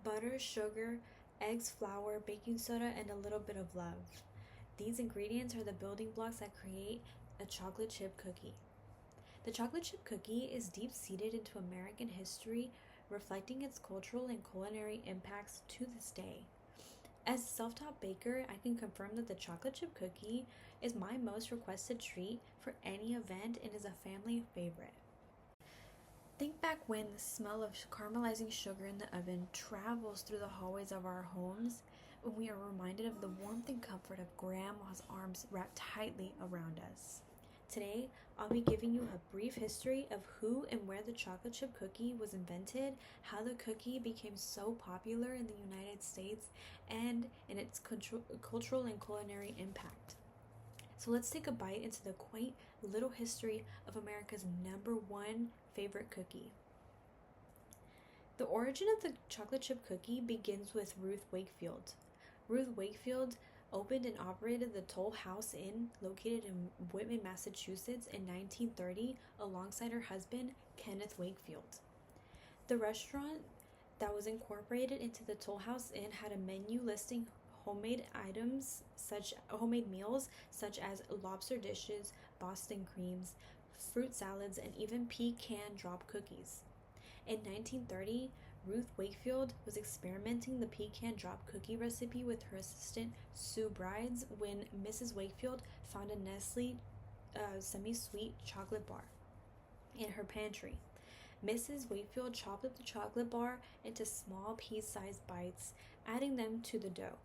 butter, sugar, eggs, flour, baking soda, and a little bit of love. These ingredients are the building blocks that create a chocolate chip cookie. The chocolate chip cookie is deep seated into American history, reflecting its cultural and culinary impacts to this day. As a self taught baker, I can confirm that the chocolate chip cookie is my most requested treat for any event and is a family favorite. Think back when the smell of caramelizing sugar in the oven travels through the hallways of our homes, when we are reminded of the warmth and comfort of Grandma's arms wrapped tightly around us. Today, I'll be giving you a brief history of who and where the chocolate chip cookie was invented, how the cookie became so popular in the United States, and in its cultural and culinary impact. So let's take a bite into the quaint little history of America's #1 favorite cookie. The origin of the chocolate chip cookie begins with Ruth Wakefield. Ruth Wakefield opened and operated the Toll House Inn, located in Whitman, Massachusetts in 1930, alongside her husband, Kenneth Wakefield. The restaurant that was incorporated into the Toll House Inn had a menu listing homemade meals such as lobster dishes, Boston creams, fruit salads, and even pecan drop cookies. In 1930, Ruth Wakefield was experimenting the pecan drop cookie recipe with her assistant Sue Brides when Mrs. Wakefield found a Nestle semi-sweet chocolate bar in her pantry. Mrs. Wakefield chopped up the chocolate bar into small pea-sized bites, adding them to the dough.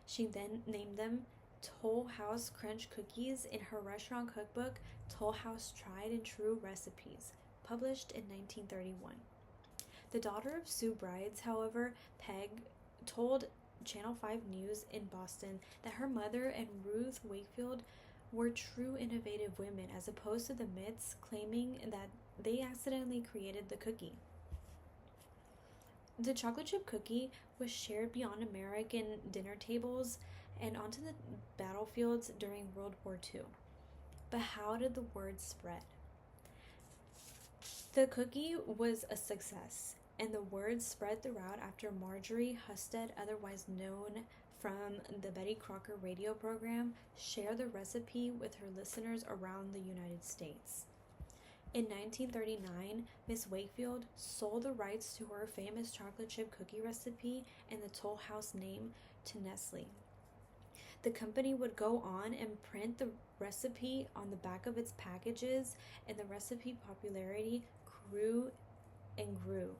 She then named them Toll House Crunch Cookies in her restaurant cookbook, Toll House Tried and True Recipes, published in 1931. The daughter of Sue Brides, however, Peg, told Channel 5 News in Boston that her mother and Ruth Wakefield were true innovative women, as opposed to the myths claiming that they accidentally created the cookie. The chocolate chip cookie was shared beyond American dinner tables and onto the battlefields during World War II. But how did the word spread? The cookie was a success, and the word spread throughout after Marjorie Husted, otherwise known from the Betty Crocker radio program, shared the recipe with her listeners around the United States. In 1939, Miss Wakefield sold the rights to her famous chocolate chip cookie recipe and the Toll House name to Nestle. The company would go on and print the recipe on the back of its packages, and the recipe popularity grew and grew.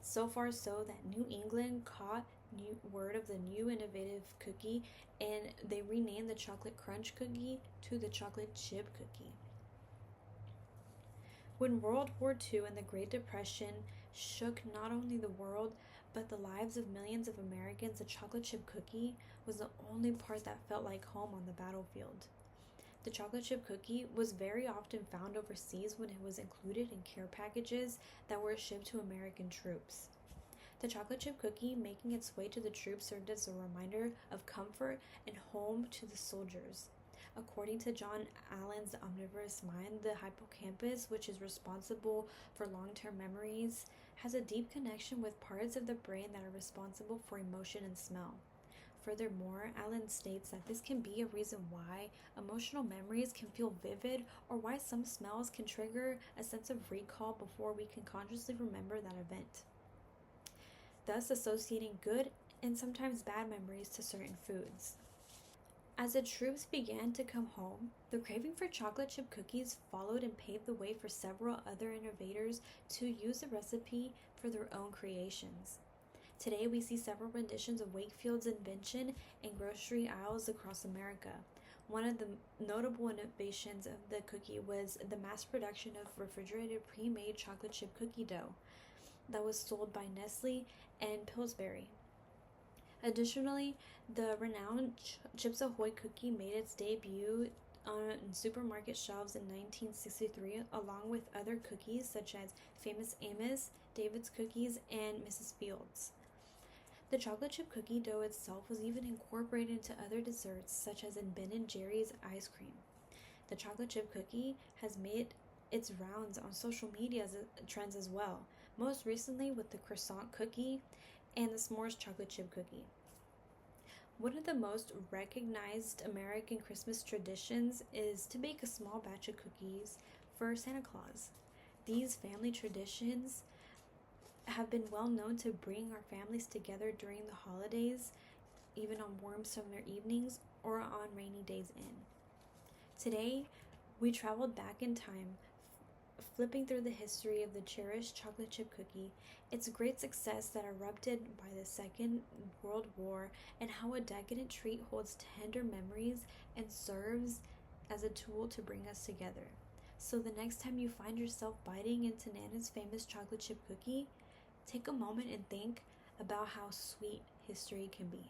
So far so that New England caught word of the new innovative cookie, and they renamed the chocolate crunch cookie to the chocolate chip cookie. When World War II and the Great Depression shook not only the world, but the lives of millions of Americans, the chocolate chip cookie was the only part that felt like home on the battlefield. The chocolate chip cookie was very often found overseas when it was included in care packages that were shipped to American troops. The chocolate chip cookie making its way to the troops served as a reminder of comfort and home to the soldiers. According to John Allen's omnivorous mind, the hippocampus, which is responsible for long-term memories, has a deep connection with parts of the brain that are responsible for emotion and smell. Furthermore, Allen states that this can be a reason why emotional memories can feel vivid, or why some smells can trigger a sense of recall before we can consciously remember that event, thus associating good and sometimes bad memories to certain foods. As the troops began to come home, the craving for chocolate chip cookies followed and paved the way for several other innovators to use the recipe for their own creations. Today, we see several renditions of Wakefield's invention in grocery aisles across America. One of the notable innovations of the cookie was the mass production of refrigerated pre-made chocolate chip cookie dough that was sold by Nestle and Pillsbury. Additionally, the renowned Chips Ahoy cookie made its debut on supermarket shelves in 1963, along with other cookies such as Famous Amos, David's Cookies, and Mrs. Fields. The chocolate chip cookie dough itself was even incorporated into other desserts, such as in Ben & Jerry's ice cream. The chocolate chip cookie has made its rounds on social media trends as well, most recently with the croissant cookie and the s'mores chocolate chip cookie. One of the most recognized American Christmas traditions is to bake a small batch of cookies for Santa Claus. These family traditions have been well known to bring our families together during the holidays, even on warm summer evenings or on rainy days in. Today, we traveled back in time, flipping through the history of the cherished chocolate chip cookie, its great success that erupted by the Second World War, and how a decadent treat holds tender memories and serves as a tool to bring us together. So the next time you find yourself biting into Nana's famous chocolate chip cookie, take a moment and think about how sweet history can be.